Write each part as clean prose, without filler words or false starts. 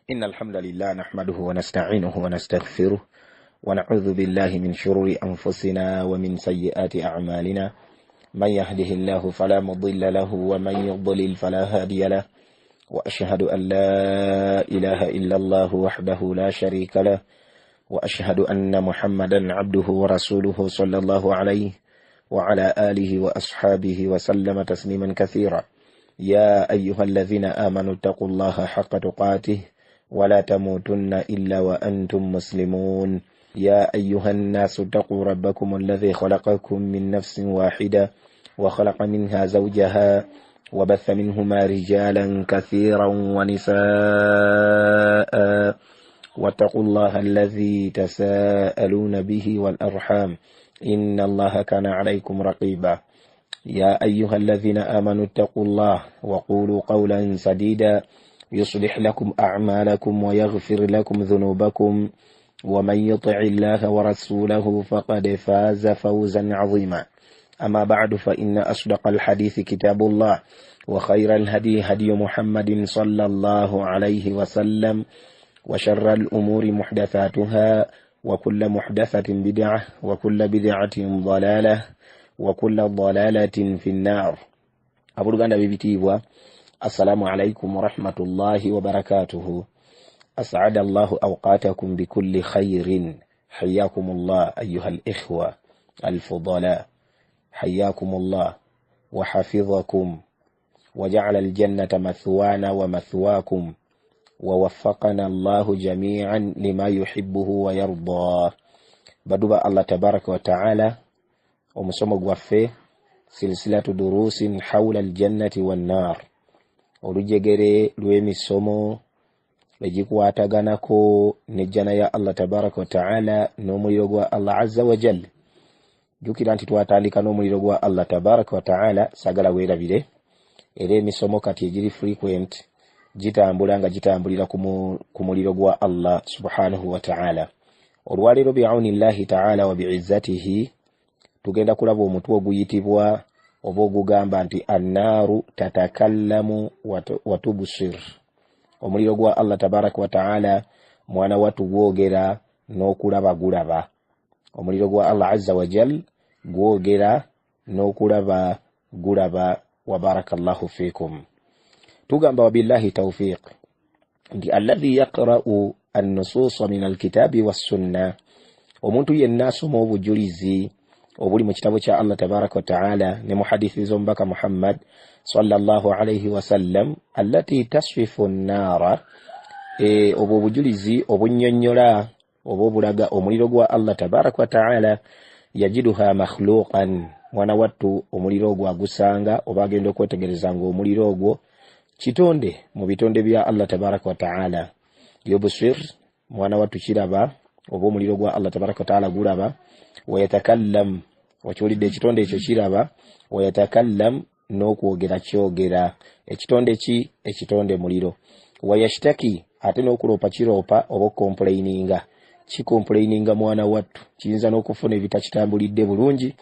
إن الحمد لله نحمده ونستعينه ونستغفره ونعوذ بالله من شرور أنفسنا ومن سيئات أعمالنا من يهده الله فلا مضل له ومن يضلل فلا هادي له وأشهد أن لا إله إلا الله وحده لا شريك له وأشهد أن محمدا عبده ورسوله صلى الله عليه وعلى آله وأصحابه وسلم تسليما كثيرا. يا أيها الذين آمنوا اتقوا الله حق تقاته ولا تموتن إلا وأنتم مسلمون. يا أيها الناس اتقوا ربكم الذي خلقكم من نفس واحدة وخلق منها زوجها وبث منهما رجالا كثيرا ونساء واتقوا الله الذي تساءلون به والأرحام إن الله كان عليكم رقيبا. يا أيها الذين آمنوا اتقوا الله وقولوا قولا سديدا يصلح لكم أعمالكم ويغفر لكم ذنوبكم ومن يطع الله ورسوله فقد فاز فوزا عظيما. أما بعد فإن أصدق الحديث كتاب الله وخير الهدي هدي محمد صلى الله عليه وسلم وشر الأمور محدثاتها وكل محدثة بدعة وكل بدعة ضلالة وكل ضلالة في النار. أبرغان ببتيبوا السلام عليكم ورحمة الله وبركاته. أسعد الله أوقاتكم بكل خير. حياكم الله أيها الإخوة الفضلاء، حياكم الله وحفظكم وجعل الجنة مثوانا ومثواكم ووفقنا الله جميعا لما يحبه ويرضى. بدوبا الله تبارك وتعالى ومسوم غوافي سلسلة دروس حول الجنة والنار. olujegere lw'emisomo legikwataganako nejjana ya Allah tabaraka wa ta'ala n'omuliro gwa Allah azza wa jalla. Jukira nti twatandika n'omuliro gwa Allah tabaraka wa ta'ala sagala weerabire era emisomo kati egiri frequent gitambula nga gitambulira ku muliro gwa Allah subhanahu wa ta'ala. Olwaleero bi'aunillahi ta'ala wa bi'izzatihi tugenda kulaba omutwe oguyitibwa oba ogugamba nti annaaru tatakallamu wa tubsir. Omuliro gwa Allah tabaraka wa ta'ala mwana watu gwogera n'okulaba gulaba. Omuliro gwa Allah azza wa jal gwogera n'okulaba gulaba. Wa barakallahu fikum. Tugamba wabillahi tawfiq nti alladhi yaqra'u an-nusus min al-kitabi was-sunnah, omuntu yenna asoma obujulizi obuli mu kitabo kya Allah tabaraka wa ta'ala ne muhadithi zombaka Muhammad sallallahu alayhi wa sallam allati tasfifu an-nara, obwo obujulizi obunnyonnyola oba obulaga omuliro gwa Allah tabaraka wa ta'ala yajiduha makhluqan, mwana wattu omuliro ogwo agusanga oba agenda okwetegereza nga omuliro ogwo kitonde mu bitonde bya Allah tabaraka wa ta'ala. Yubsir, mwana wattu kiraba oba omuliro gwa Allah tabaraka wa ta'ala gulaba. Wayatakallam, wakiwulidde ekitonde ekyo kiraba. Wayatakallam, n'okwogera kyogera. Ekitonde ki? Ekitonde muliro. Wayashtaki, ate n'okuloopa kiroopa oba complaininga. Kikomplaininga mwana wattu, kiyinza n'okufuna ebitakitambulidde bulungi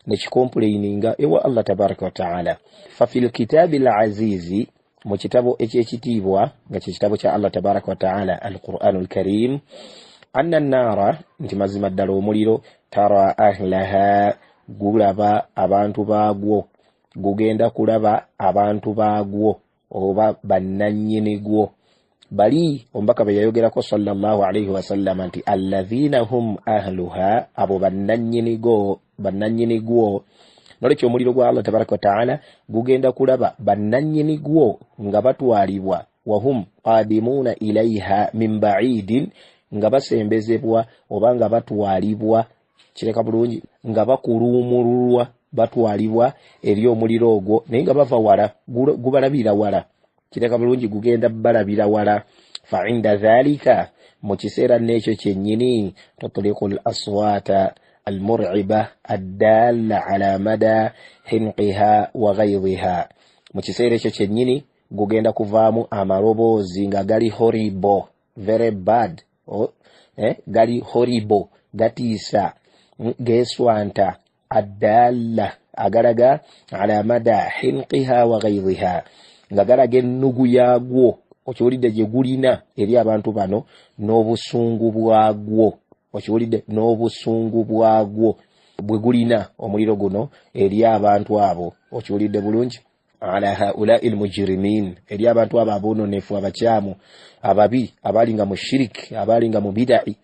ne kikomplaininga ewa Allah tabaraka wa ta'ala. Fa fil kitabil azizi, mu kitabo ekyekitiibwa nga kye kitabo kya Allah tabaraka wa ta'ala al-Qur'anul Karim, anna an-nara, nti mazima ddala omuliro, tara ahlaha, gulaba abantu baagwo, gugenda kulaba abantu baagwo oba bannannyini gwo. Bali ombaka bwe yayogerako sallallahu alayhi wa sallam nti alladhina hum ahluha, abo bannannyini gwo. Nolekyo omuliro gwa Allah tabaraka wa ta'ala gugenda kulaba bannannyini gwo nga batwalibwa, wahum qadimuna ilaiha min ba'idin, nga basembezebwa oba nga batwalibwa, kireka bulungi, nga bakuluumululwa batwalibwa eri omuliro ogwo naye nga bava wala, gubalabira wala, kireka bulungi gugenda balabira wala. Fa inda dhalika, mu kiseera n'ekyo kyennyini, tutliqul aswata المرعبة الدالة على مدى حنقها وغيظها. Mu kiseera ekyo kyennyini gugenda kuvaamu amaloboozi nga gali horrible, very bad, gali horrible, gatiisa, geeswanta, addalla, agalaga ala mada hinqiha wa ghayriha, nga galaga ennugu yaagwo okiwulidde gye gulina eri abantu bano n'obusungu bwagwo, okiwulidde n'obusungu bwagwo bwe gulina omuliro guno eri abantu abo, okiwulidde bulungi, ala haulai almujrimin, eri abantu abo aboononefu abakyamu ababi, abalinga mu shiriki, abalinga mu bidai,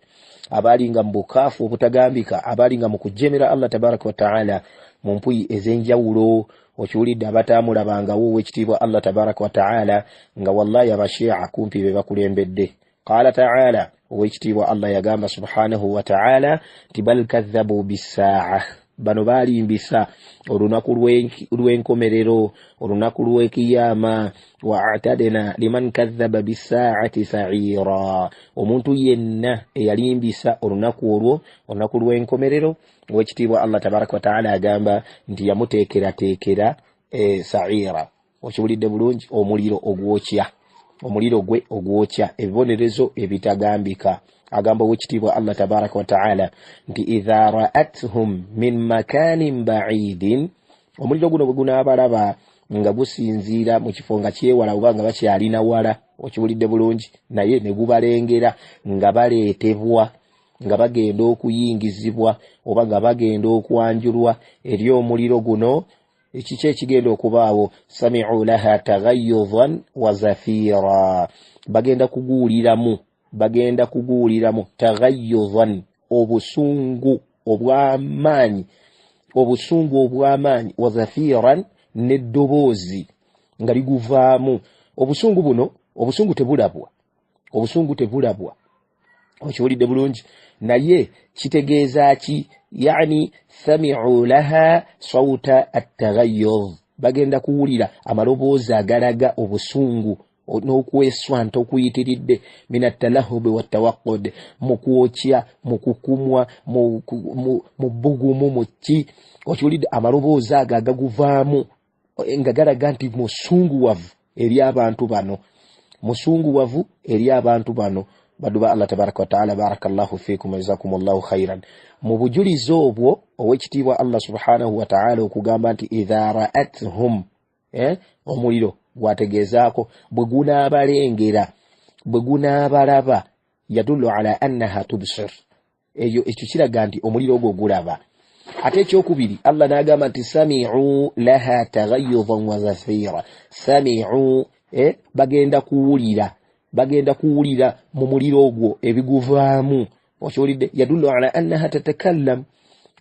abalinga mu bukaafu obutagambika, abalinga mu kujemera Allah tabaraka wa taala mu mpuyi ez'enjawulo, okiwulidde abataamulangawo ow'ekitiibwa Allah tabaraka wa taala nga wallahi abashia kumpi be bakulembedde. Qala taala, ow'ekitiibwa Allah yagamba subhanahu wa taala nti bal kadhabu bisaa, bano baalimbisa olunaku lw'enkomerero, olunaku lw'ekiyama, wa atadna liman kadhaba bisaati sa'ira, omuntu yenna eyalimbisa olunaku olwo, olunaku lw'enkomerero, ow'ekitiibwa Allah tabaraka wa taala agamba nti yamuteekerateekera sa'ira, okiwulidde bulungi, omuliro ogwokya, omuliro gwe ogwokya, ebibonerezo ebitagambika. Agamba ow'ekitiibwa Allah tabaraka wa taala nti idha ra'athum min makanin ba'idin, omuliro guno bwe gunaabalaba nga gusinziira mu kifo nga kyewala oba nga bakyalina wala, okiwulidde bulungi, naye ne gubalengera nga baleetebwa, nga bagenda okuyingizibwa oba nga bagenda okwanjulwa eri omuliro guno, ekiki ekigenda okubaawo, sami'u laha taghayyuzan wa zafira, bagenda kuguuliramu taghayyuzan, obusungu obw'amaanyi, wa zafiran, n'eddoboozi nga liguvaamu. Obusungu buno, obusungu tebulabwa, okiwulidde bulungi, naye kitegeeza ki? Yani sami'u laha sawta at-taghayyuz, bagenda kuwulira amaloboozi agalaga obusungu n'okweswanta okuyitiridde, minattalahubi wattawaqqud, mu kwokya, mu kukumwa, mu bbugumu, mu ki, okiwulidde amaloboozi ago agaguvaamu nga galaga nti musunguwavu eri abantu bano, baddu ba Allah tabaraka wa taala. Barakallahu fikum wa jazakumullahu khairan. Mu bujulizi obwo ow'ekitiibwa Allah subhanahu wa taala okugamba nti idha ra'athum, omuliro gwategeezaako bwe gunaabalengera, bwe gunaabalaba, yadullu ala annaha tubsir, ekyo kiraga nti omuliro ogwo gulaba. Ate ekyokubiri Allah n'agamba nti sami'u laha taghayyuzan wa zafira, sami'u, bagenda kuwulira mu muliro ogwo ebiguvaamu, okiwulidde, yadullu ala annaha tatakallam,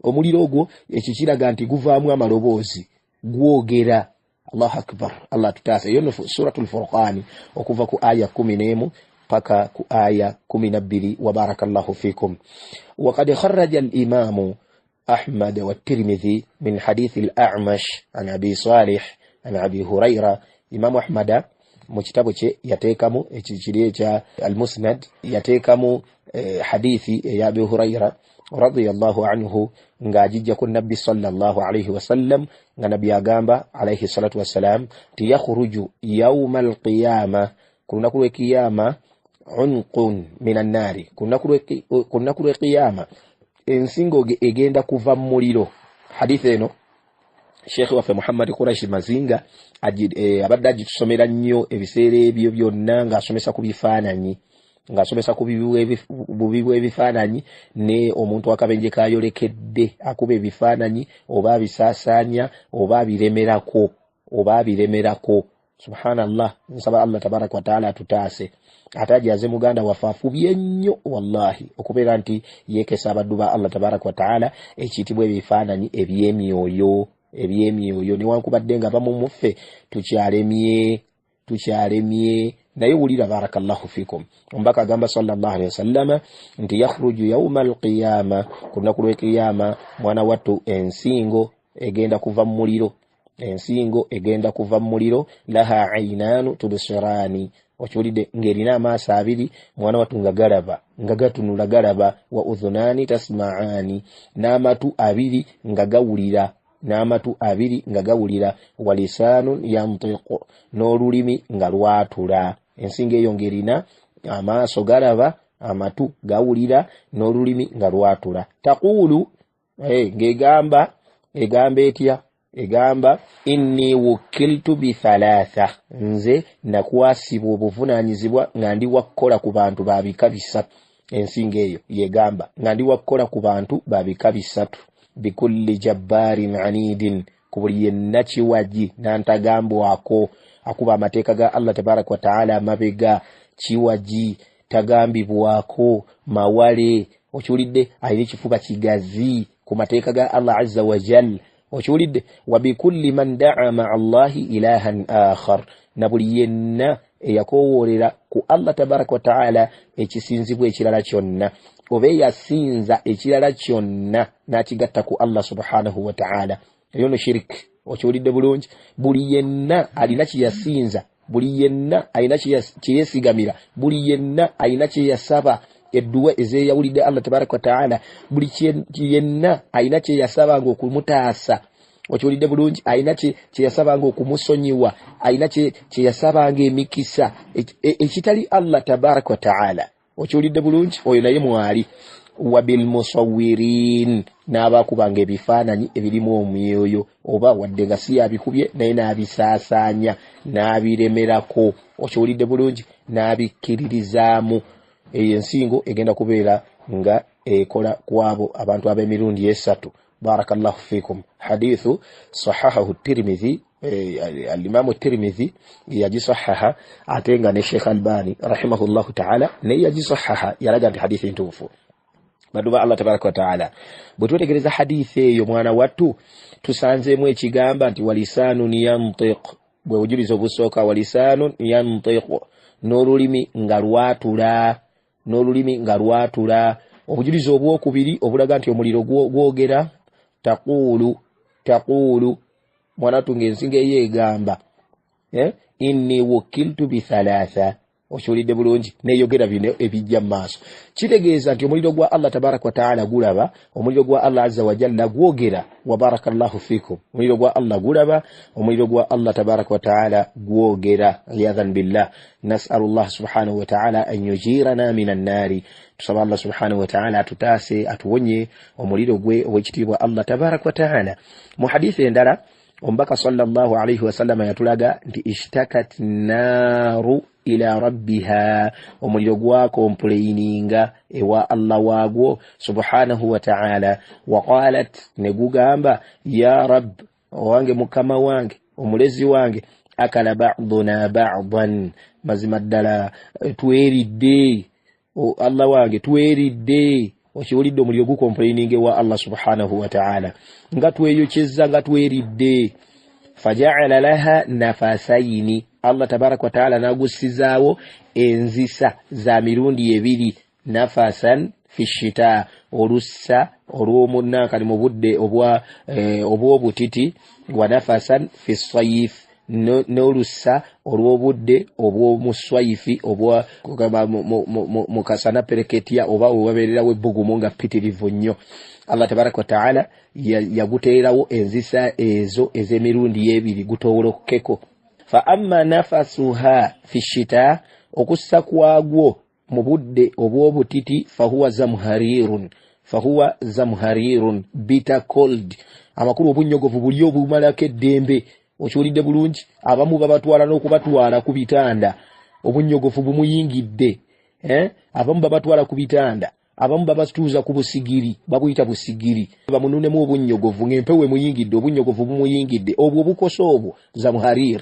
omuliro ogwo ekyo kiraga nti guvaamu amaloboozi, gwogera. Allahu akbar, Allah tutaase. Yo suratul Furqan okuva ku aya 11 paka ku aya 12. wa barakallahu fikum. Wa qad kharraja al-imam Ahmad wa Tirmidhi min hadith al-A'mash an Abi Salih an Abi Huraira. Imam Ahmad mu kitabu kye yateekamu ekikiri ekya al-Musnad, yateekamu hadithi ya Abi Huraira radiyallahu anhu ng'ajijja ku nabbi sallallahu alayhi wa sallam, nga nabbi agamba alayhi salatu wassalam ti yakhruju yawma al-qiyama, ku lunaku lw'ekiyama, unqun minan nari, ku lunaku lw'ekiyama ensingo egenda kuva mu muliro. Hadithi eno Sheikh waffe Muhammad Quraish Mazinga abadde agitusomera nnyo ebiseera ebyo byonna ng'asomesa ku bifaananyi, ng'asomesa ku bubi bw'ebifaananyi, ne omuntu akabenje kayolekedde akuba ebifaananyi oba abisaasaanya oba abiremerako. Subhanallah, nsaba Allah tabaraka wa taala atutaase, atajaze muganda wafaafu byennyo wallahi okubeera nti yeekesa abaddu ba Allah tabaraka wa taala ekiyitibwa ebifaananyi eby'emyoyo, newankubadde nga bamu muffe tukyalemye, naye wulira barakallahu fikum. Ombaka agamba sallallahu alaihi wasallam nti yakhruju yawma al-qiyama, ku lunaku lw'ekiyama, mwana wattu ensingo egenda kuva mu muliro, laha aynanu tubsirani, okiwulidde, ng'erina amaaso abiri, mwana wattu nga gatunula galaba, wa udhunani tasma'ani, n'amatu abiri nga gawulira, wa lisanun yantiqu, n'olulimi nga lwatula. Ensingo eyo ng'erina amaaso galaba, amatu gawulira, n'olulimi nga lwatula. Taqulu, ng'egamba etya? egamba inni wukiltu bi thalatha, nze nakwasibwa obuvunanyizibwa nga ndi wakukola ku bantu babika bisatu. Ensinga eyo yegamba nga ndi wakukola ku bantu babika bisatu. Bikulli jabbarin anidin, ku buli yenna kiwaji nantagambwako akuba amateeka ga Allah tabaraka wa taala amabega, kiwaji tagambibwako mawale, okiwulidde ayina ekifuba kigazi ku mateeka ga Allah azza wa jalla, okiwulidde. Wa bikulli man da'a ma'a Allahi ilahan akhar, na buli yenna eyakowoolera ku Allah tabaraka wa taala ekisinzibwa ekirala kyonna, oba yasinza ekirala kyonna n'kigatta ku Allah subhanahu wa taala, eyo no shirik. Okiwulidde bulungi. Buli yenna alina kyeyasinza, buli yenna alina kyeyesigamira, buli yenna alina kyeyasaba, edduwa ezeyawulidde Allah tabaraka wa taala, buli yenna alina kyeyasabanga okumutaasa. Okiwulidde bulungi. Alina kyeyasabanga okumusonyiwa, alina kyeyasabanga emikisa ekitali Allah tabaraka wa taala. Okiwulidde bulungi. Oyo naye mwali. Wabil musawwirin, n'abakubanga ebifaananyi ebirimu omwoyo, oba wadde nga si yabikubye naye n'abisaasanya n'abiremerako. Okiwulidde bulungi. N'abikkiririzaamu. Eyo ensingo egenda kubeera nga ekola kwabo abantu ab'emirundi esatu. Barakallahu fikum. Hadithu sahahahu Tirmidhi, al-Imam Tirmidhi yajisahaha, atenga ne Sheikh Albani rahimahullahu ta'ala ne yajisahaha, yalaga nti hadithi ntuufu. Baduba Allah tabaraka wa taala bwetutegereza hadithi eyo mwana wattu tusanzeemu ekigamba nti walisanun yantiq, bwe bujuliza obusooka walisanun yantiq, n'olulimi nga lwatula, n'olulimi nga lwatula. Obujuliza obwokubiri obulaga nti omuliro gwogera, taqulu mwana wattu ng'ensinga eyegamba inni wukiltu bi thalatha. Okiwulidde bulungi. Neyogera bino ebijja mu maaso. Kitegeeza nti omuliro gwa Allah tabaraka wa taala gulaba, omuliro gwa Allah azza wa jalla gwogera. Wa barakallahu fikum. Omuliro gwa Allah gulaba, omuliro gwa Allah tabaraka wa taala gwogera. Iyadhan billah. Nas'alullah subhanahu wa taala an yujirana minan nari. Tusaba Allah subhanahu wa taala atutaase, atuwonye omuliro gwe ow'ekitiibwa Allah tabaraka wa taala. Mu hadithi endala omubaka sallallahu alayhi wa sallam yatulaga nti ishtakat naru ila rabbiha, omuliro gwakomplaininga ewa Allah waagwo subhanahu wa ta'ala. Wa qalat, negugamba ya rab, owange mukama wange, omulezi wange, akala ba'duna ba'dan, mazima ddala tweridde Allah wange, tweridde. Okiwulidde omuliro gukomplaininga ewa Allah subhanahu wa ta'ala, nga tweyokyezza, nga tweridde. Faja'ala laha nafasaini, Allah tabaraka wa taala nagusizaawo enzisa za mirundi ebiri. Nafasan fi shita, olussa olw'omunankali mu budde obw'obutiti, wa nafasan fi sayif, n'olussa olw'obudde obw'omuswayifi mu kasana pereketya oba wewabeererawo ebbugumu nga ppitirivu nnyo. Allah tabaraka wa taala yaguteerawo enzisa ezo ez'emirundi ebiri gutowolokeko. Fa amma nafasuha fi shita, okussa kwagwo mu budde obw'obutiti, fahuwa zamharirun, bitter cold, amakulu obunyogovu buli obumalako eddembe. Okiwulidde bulungi. Abamu babatwala n'okubatwala ku bitanda, obunyogovu bumuyingidde. Abamu babatwala ku bitanda, abamu babatuuza ku busigiri, babuyita busigiri, bamununemu obunyogovu ng'empewo emuyingidde, obunyogovu bumuyingidde. Obwo obukosa obwo zamharir.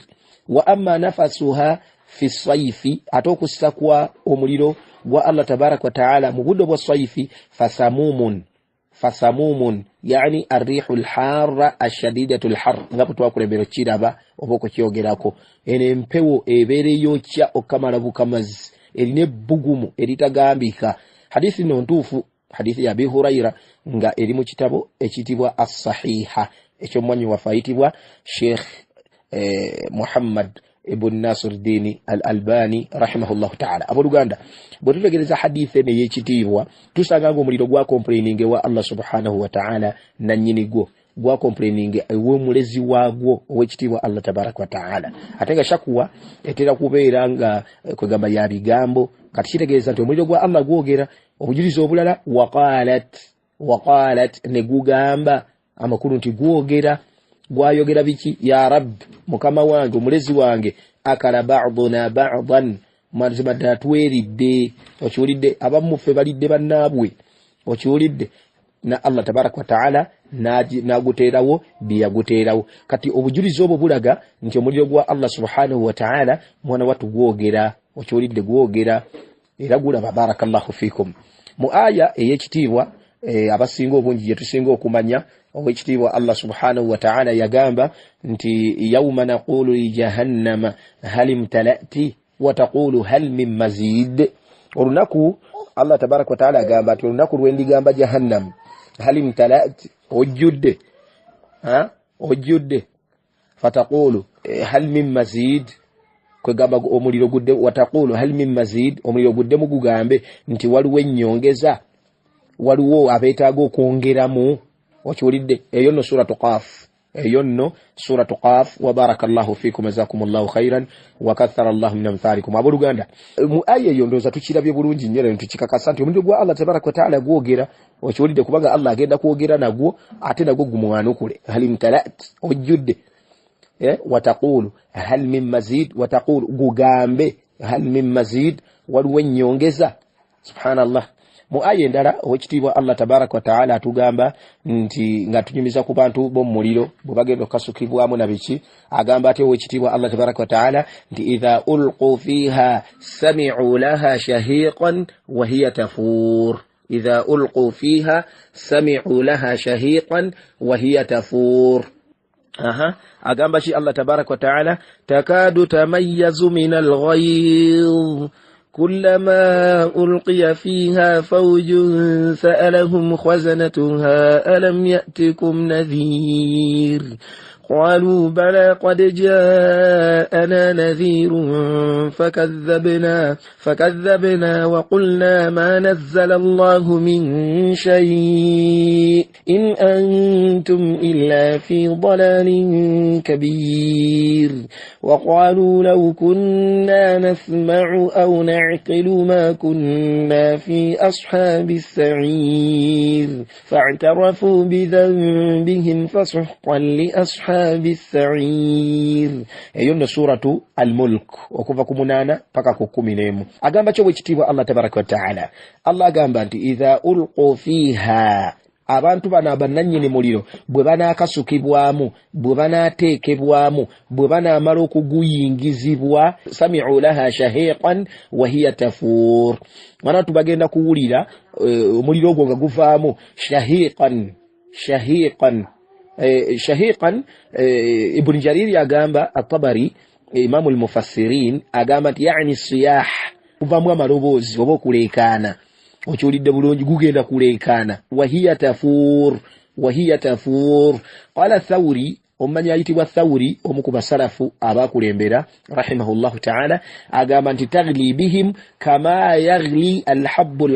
Wa amma nafasuha fi sayfi, ate okussa kwa omuliro gwa Allah tabaraka wa taala mu budde bwa sayfi, fasamumun, yani arrihul harra ashadidatul har, nga twakulembera kiraba oba okukyogerako. Eno empewo ebeera eyokya okamala bukamazi, erina ebbugumu eritagambika. Hadithi no ntuufu, hadithi ya Abi Huraira, nga eri mu kitabo ekitibwa as-sahiha eky'omwanyi wafe ayitibwa Sheikh Muhammad ibn Nasiruddin al-Albani rahimahullahu ta'ala. Abooluganda, bwe tutegereza hadithi eno ey'ekitiibwa tusanga ng'omuliro gwakomplaining ewa Allah subhanahu wa ta'ala nannyini gwo, gwakomplaining ew'omulezi waagwo ow'ekitiibwa Allah tabaraka wa ta'ala. Ate nga shakuwa etera kubeera nga kwegamba ya bigambo, kati kitegeeza nti omuliro gwa Allah gwogera. Obujulizi obulala, waqalat negugamba, amakulu nti gwogera. gwayogera biki ya rab mukama wange omulezi wange akala ba'duna ba'dan mazima datweridde okiwulidde abamu ffe balidde bannaabwe okiwulidde na Allah tabarak wa taala naguteerawo byaguteerawo kati obujulizi obwo bulaga nti omuliro gwa Allah subhanahu wa taala mwana watu gwogera okiwulidde gwogera era gulaba barakallahu fikum mu aya ey'ekitiibwa abasinga obungi gye tusinga okumanya ow'ekitiibwa Allah subhanahu wa ta'ala yagamba nti yawma naqulu li jahannama hal imtala'ti wa taqulu hal min mazid olunaku Allah tabarak wa ta'ala agamba ati olunaku lwendigamba jahannam hal imtala'ti ojjudde fataqulu hal min mazid kwegamba omuliro gudde wataqulu hal min mazid omuliro gudde mugugambe nti waliwo ennyongeza waliwo abeetaaga okwongeramu okiwulidde eyo nno suratu qaf wa barakallahu fikum jazakumullahu khairan wa kathara Allahu min amthalikum abooluganda mu aya eyo ndowooza tukirabye bulungi nnyo ne tukikakasa nti omuliro gwa Allah tabaraka wa taala gwogera okiwulidde kubanga Allah agenda kwogera nagwo ate nagwo gumwanukule hal imtalat ojjudde wataqulu hal min mazid wataqulu gugambe hal min mazid waliwo ennyongeza subhanallah mu aya endala owekitiibwa Allah tabarak wa taala atugamba nti nga tunyumiza ku bantu b'omuliro bwe bagenda okukasukibwamu na biki agamba ati owekitiibwa Allah tabarak wa taala nti idha ulqu fiha sami'u laha shahiqan wa hiya tafur idha ulqu fiha sami'u laha shahiqan wa hiya tafur agamba shi Allah tabarak wa taala takadu tamayyazu min al-ghayz كلما ألقي فيها فوج سألهم خزنتها ألم يأتكم نذير قالوا بلى قد جاءنا نذير فكذبنا وقلنا ما نزل الله من شيء إن أنتم إلا في ضلال كبير وقالوا لو كنا نسمع أو نعقل ما كنا في أصحاب السعير فاعترفوا بذنبهم فسحقا لأصحاب السعير ايون سورة الملك وكفا كمنانا paka ku 11 agamba cyo bwekitibwa Allah tabaraka wa taala Allah agamba nti idha ulqu fiha abantu bana abananyini muliro bwe banakasukibwamu bwe banateekebwamu bwe banamala okuguyingizibwa sami'u laha shahiqan wa hiya tafur wana tubagenda kuwulira omuliro ogwo nga guvaamu shahiqan Ibn Jarir yagamba at-Tabari Imam al-Mufassirin agamba nti yani siyah kuvamu amaloboozi oba okuleekaana okiwulidde bulungi gugenda kuleekaana wa hiya tafur qala Thawri omanyi ayitibwa Thawri omu ku basalafu abakulembera rahimahullahu ta'ala agamba nti taghli bihim kama yaghli alhabbu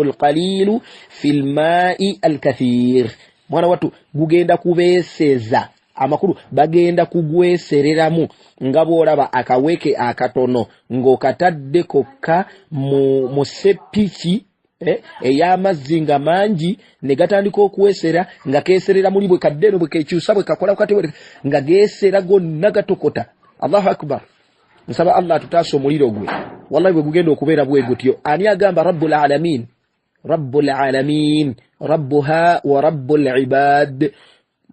alqalilu fil ma'i alkathir mwana watu gugenda kubeeseza amakulu bagenda kugwesereramu nga bwolaba akaweke akatono ng'okatadde kokka mu sepiki ey'amazzi nga mangi ne gatandika okuwesera nga keeserera muli bwe kaddeno bwe kekyusa bwe kakola kati nga geesera gonna gatokota. Allahu akbar. Nsaba Allah tutaasa omuliro gwe wallahi bwe gugenda okubeera bwe gutyo. Ani agamba rabbul alamin rabbuha wa rabbul ibad,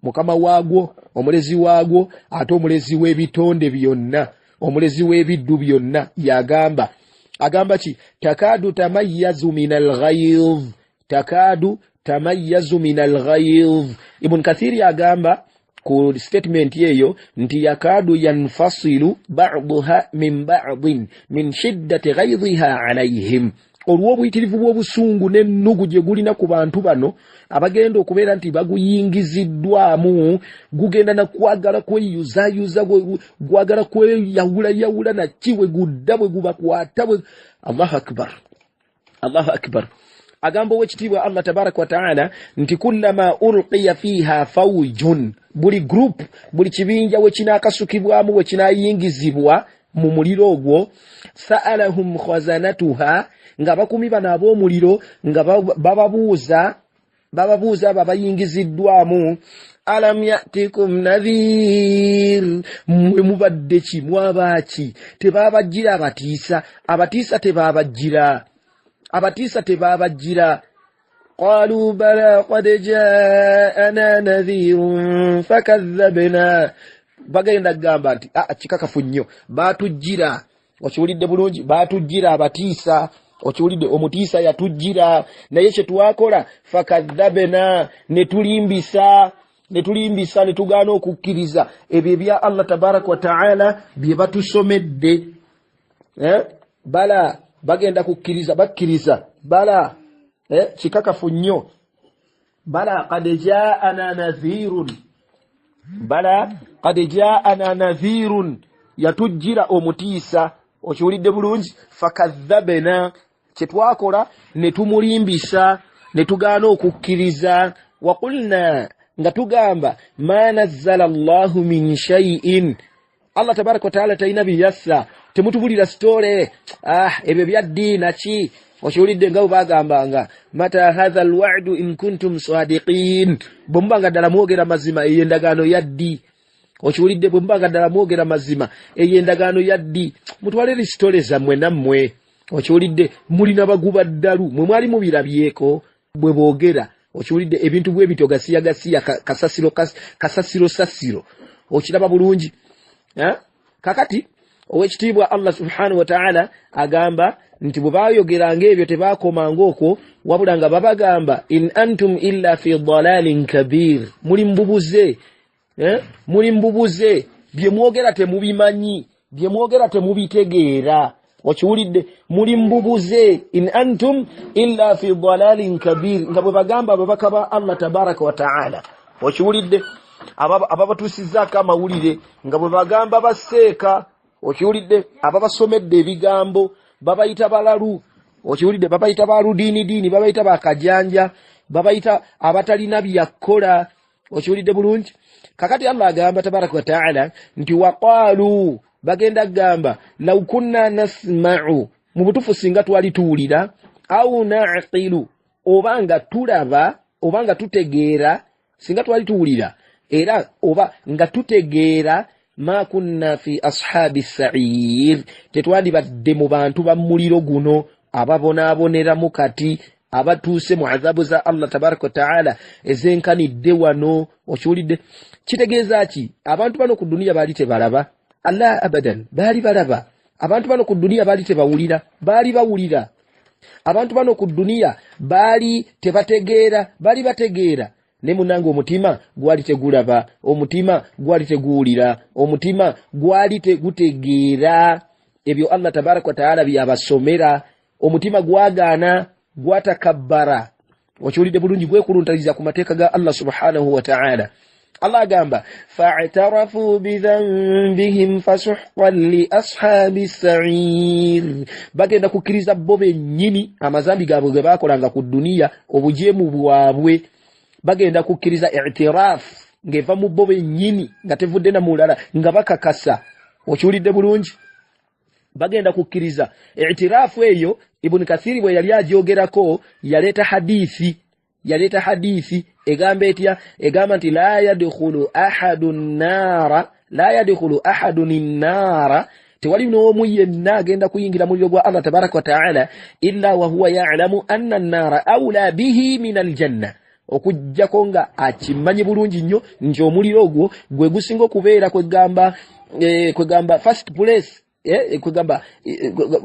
mukama waagwo omulezi waagwo ate omulezi w'ebitonde byonna omulezi w'ebiddu byonna agamba ki takadu tamayyazu min al-ghayz. Ibn Kathir agamba ku statement yeyo nti yakadu yanfasilu ba'daha min ba'din min shiddati ghayziha alayhim. Olw'obuyitirivu bw'obusungu n'ennugu gye gulina ku bantu bano abagenda okubeera nti baguyingiziddwamu, gugenda na kwagala kweyuzayuza, gwagala kweyawulayawula na kiwe gudda bwe gubakwata bwe. Allahu akbar. Agamba ow'ekitiibwa Allah tabaraka wa ta'ala nti kullama ulqiya fiha fawjun, buli group buli kibinja we kinaakasukibwamu we kinaayingizibwa mu muliro ogwo, sa'alahum khazanatuha, nga bakumi bano ab'omuliro nga bababuuza babayingiziddwamu, alam ya'tikum nadhir mwe mubadde ki mwabaki tebabajjira abatiisa tebabajjira قالوا بلى قد جاءنا نذير فكذبنا bagenda gamba nti kikakafu nnyo batujjira okiwulidde bulungi batujjira abatiisa okiwulidde omutiisa yatujjira naye kye twakola fakadhabna ne tulimbisa ne tugaana okukkiriza ebyo ebya Allah tabaraka wa taala bye batusomedde bala bagenda kukkiriza bakkiriza bala kikakafu nnyo bala qad jaa'ana nadhirun yatujjira omutiisa okiwulidde bulungi fakadhabna kye twakola ne tumulimbisa ne tugaana okukkiriza waqulna nga tugamba ma nazzala Allahu min shay'in Allah tabaraka wa taala talina biyassa temutubulira story ebyo byaddiina ki okiwulidde nga bagambanga mata hadha alwa'du in kuntum sadiqin bombanga ddala mwogera mazima eyendagaano yaddi okiwulidde bombanga ddala mwogera mazima eyendagaano yaddi mutwale story zammwe nammwe okiwulidde mulina baguba ddalu mwe mwali mubirabyeko bwe boogera okiwulidde ebintu bwe bitogasiya kasasiro okiraba bulungi kakati owekitiibwa Allah subhanahu wa ta'ala agamba nti bwe bayogeranga ebyo tebakomanga okwo wabula nga babagamba in antum illa fi dalalin kabir muli mbubuze bye mwogera temubimanyi bye mwogera temubitegeera okiwulidde muli mbubuze in antum illa fi dalalin kabir nga bwe bagamba ababaka ba Allah tabaraka wa ta'ala okiwulidde ababatuusizzaako amawulire nga bwe bagamba baseeka okiwulidde ababasomedde ebigambo babayita balalu okiwulidde babayita baludiini babayita bakajanja babayita abatalina byakola okiwulidde bulungi kakati Allah agamba tabaraka wa ta'ala nti waqalu bagenda gamba law kunna nasma'u mu butufu singa twali tuwulira au na'qilu obanga tulaba obanga tutegeera singa twali tuwulira era oba nga tutegeera ma kunna fi ashabi sa'ir tetwali badde mu bantu ba muliro guno ababonaabonera mu kati abatuuse mu adhabu za Allah tabaraka wa ta'ala ezenkanidde wano okiwulidde kitegeeza ki abantu bano ku dunia baali tebalaba Allah abadan baali balaba abantu bano ku dunia baali tebawulira baali bawulira abantu bano ku dunia baali tebategeera baali bategeera ne munange omutima gwali tegulaba omutima gwali teguwulira omutima gwali tegutegeera ebyo Allah tabaraka wa ta'ala byabasomera omutima gwagaana gwatakabbara okiwulidde bulungi gwekuluntaliza ku mateeka ga Allah subhanahu wa ta'ala Allah agamba fa'tarafu bidhanbihim fasuhqan li ashabi sa'ir bagenda kukkiriza bo bennyini amazambi gaabwe ge baakolanga ku dunia obujeemu bwabwe bagenda kukkiriza i'tiraf ngeva mu bo bennyini nga tevudde na mulala nga bakakasa okiwulidde bulungi bagenda kukkiriza i'tirafu eyo Ibn Kathiri bwe yali agyogerako yaleeta hadithi egamba etya egamba nti la yadkhulu ahadun an-nara tewali n'omu yenna agenda kuyingira muliro gwa Allah tabaraka wa ta'ala illa wa huwa ya'lamu anna an-nara awla bihi min al-janna okujjako nga akimanyi bulungi nnyo nti omuliro ogwo gwe gusinga okubeera kwegamba first place kwegamba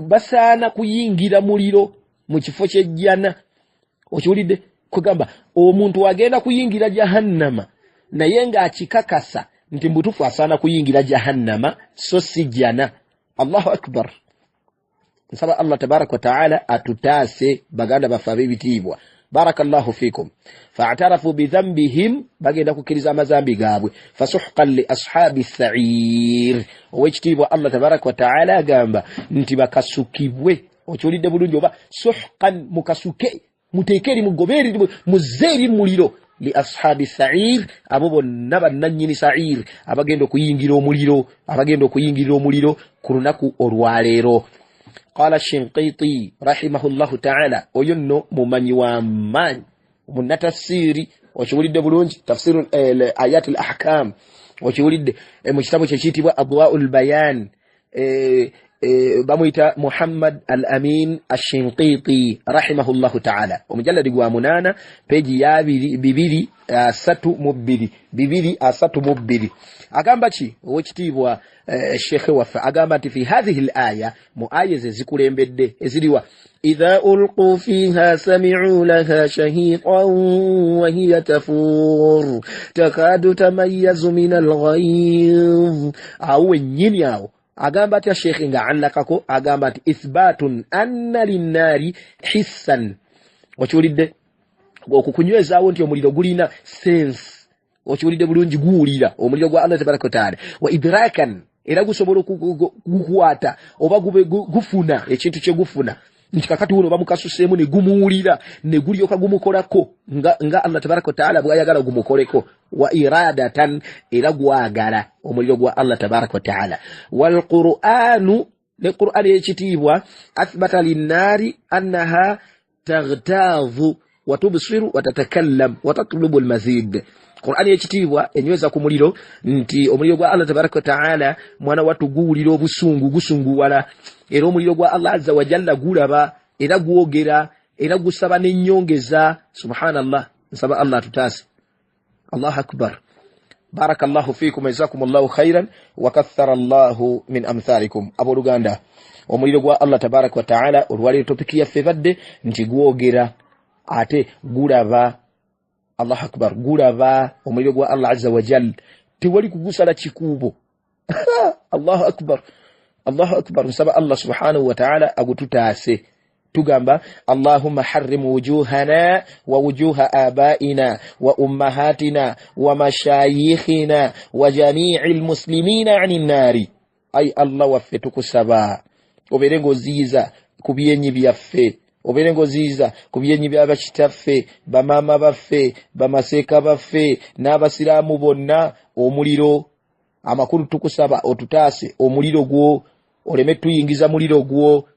basaana kuyingira muliro mu kifo ky'ejjana okiwulidde kwegamba omuntu agenda kuyingira jahannama naye ng'akikakasa nti mbutufu asaana kuyingira jahannama so si jjana Allahu akbar nsaba Allah tabaraka wa ta'ala atutaase baganda baffe ab'ebitiibwa barakallahu fikum fa'tarafu bidhanbihim bagenda kukkiriza amazambi gaabwe fasuhqan li ashabi sa'ir owekitiibwa Allah tabaraka wa ta'ala agamba nti bakasukibwe okiwulidde bulungi oba suhqan mukasuke muteekeri mugobeeri muzeeri muliro li ashabi sa'ir abo bonna bannannyini sa'ir abagenda okuyingira omuliro ku lunaku olwaleero قال الشنقيطي رحمه الله تعالى وينو ممني ومان من تفسيري okiwulidde bulungi tafsiru ayat al ahkam okiwulidde mu kitabo kyekiyitibwa adwaul bayan bamuyita Muhammad al-Amin ash-Shinqiti rahimahullahu ta'ala omujalladi gwa 8 peji ya 232 agamba ki owekitiibwa Sheikh waffe agamba nti fi hadhihi al-aya mu aya zikulembedde eziriwa idha ulqu fiha sami'u laha shahiqan wa hiya tafur takadu tamayyazu min al-ghayz aw nyini awo agamba ati Sheikh nga allakako agamba ati ithbatun anna linnari hissan okiwulidde okukunywezaawo nti omuliro gulina sense okiwulidde bulungi guwulira omuliro gwa Allah tabaraka wa taala wa idrakan era gusobola okukwata oba gufuna ekintu kye gufuna nti kakati wono bamukasuseemu ne gumuwulira ne gulyoka gumukolako nga Allah tabaraka wa taala bw'ayagala gumukoleko wa iradatan era gwagala omuliro gwa Allah tabaraka wa taala wal qur'anu ne qur'an yekitiibwa athbata linnari annaha taghtazu wa tubsiru wa tatakallam wa tatlubu almazid Qur'an yekitiibwa enyweza ku muliro nti omuliro gwa Allah tabaraka wa taala mwana watu guwulira obusungu gusunguwala era omuliro gwa Allah azza wa jalla gulaba era gwogera era gusaba n'ennyongeza subhanallah nsaba Allah tutasi Allah akbar barakallahu fikum jazakumullahu khairan wa kathara Allahu min amthalikum aboluganda omuliro gwa Allah tabaraka wa taala olwali topiki yaffe badde nti gwogera ate gulaba Allah akbar gulaba omuliro gwa Allah azza wa jalla tewali kugusala kikubo Allahu akbar nsaba Allah subhanahu wa ta'ala agututase tugamba Allahumma harrim wujuhana wa wujuha abaina wa ummahatina wa mashayikhina wa jami'il muslimina 'anil nari ay Allah waffe tukusaba oberengo ziza kubyenyi byaffe oberengo ziza kubyenyi byabakitaffe bamama baffe bamaseka baffe n'abasiramu bonna omuliro amakuru tukusaba otutase omuliro gwo oleme tuyingiza muliro gwo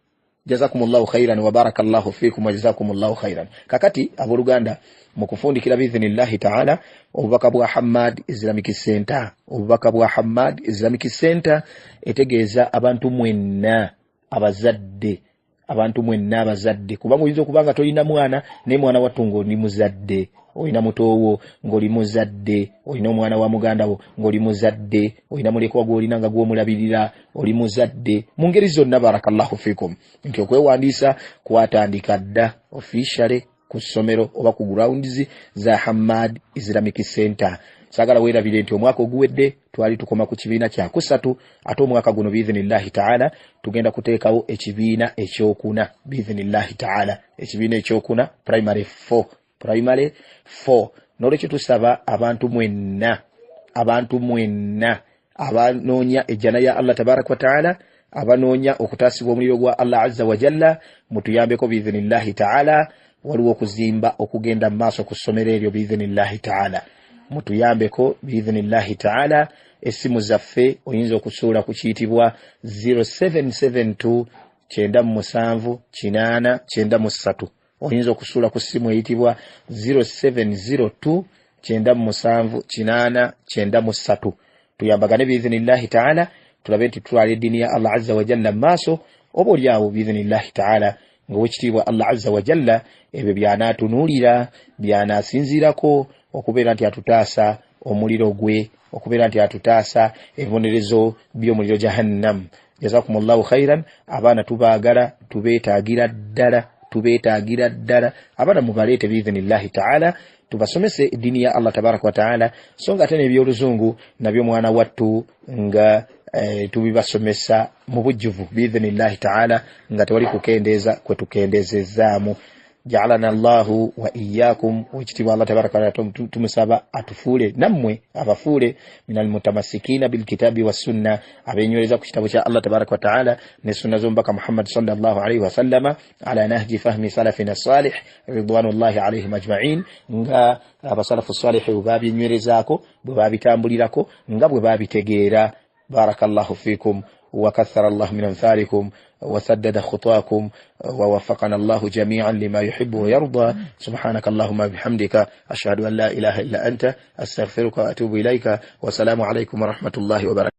jazakumullahu khairan wa barakallahu fikum wa jazakumullahu khairan kakati aboluganda mukufundikira biidhnillahi ta'ala obubaka bwa Hamad Islamic Center etegeeza abantu mwenna abazadde kuba muyinza okubanga tolina mwana ne mwana watungo ni muzadde oyina mutowo ngoli muzadde oyina omwana wa muganda wo ngoli muzadde oyina mulekwa gwo olina nga gw'omulabirira oli muzadde mu ngeri zonna barakallahu fikum nti okwewandiisa kwatandika dda officially ku ssomero oba ku grounds za Hamad Islamic Center sagala weerabire nti omwaka oguwedde twali tukoma ku kibiina kya kusatu ate omwaka guno biidhnillahi ta'ala tugenda kuteekawo ekibiina ekyokuna biidhnillahi ta'ala ekibiina ekyokuna primary 4 n'olwekyo tusaba abantu mwenna abanoonya ejjana ya Allah tabaraka wa ta'ala abanoonya okutaasibwa omuliro gwa Allah azza wa jalla mutuyambeko biidhnillahi ta'ala waliwo okuzimba okugenda mu maaso ku ssomero eryo biidhnillahi ta'ala mutuyambeko biidhnillahi ta'ala essimu zaffe oyinza okusuula ku kiyitibwa 0772 97 8 93 oyinza okusuula ku ssimu eyitibwa 0702 97 8 93 tuyambagane biidhnillahi ta'ala tulabe nti tutwala eddiini ya Allah azza wa jalla maaso oba olyawo biidhnillahi ta'ala ng'owekitiibwa Allah azza wa jalla ebyo by'anaatunuulira by'anaasinziirako okubeera nti atutaasa omuliro gwe okubeera nti atutaasa ebibonerezo by'omuliro jahannam jazakumullahu khairan abaana tubaagala tubeetaagira ddala abaana mubaleete biidhnillahi ta'ala tubasomese eddiini ya Allah tabaraka wa ta'ala so nga ate n'ebyoluzungu nabyo mwana wattu nga tubibasomesa mu bujjuvu biidhnillahi ta'ala nga tewali kukendeeza kwe tukendezezaamu ja'alana Allahu wa iyyakum wajtiba Allah tabaraka wa ta'ala tumusaba atufule namwe abafule minal mutamassikina bil kitabi was sunna abenyweleza ku kitabu kya Allah tabaraka wa ta'ala ne sunna zombaka Muhammad sallallahu alayhi wa sallama ala nahji fahmi salafina salih ridwanullahi alayhim ajma'in nga abasalafu salih babinywerezako bwe babitambulirako nga bwe babitegeera بارك الله فيكم وكثر الله من أمثالكم وسدد خطاكم ووفقنا الله جميعا لما يحب ويرضى. سبحانك اللهم بحمدك أشهد أن لا إله إلا أنت أستغفرك وأتوب إليك. والسلام عليكم ورحمة الله وبركاته.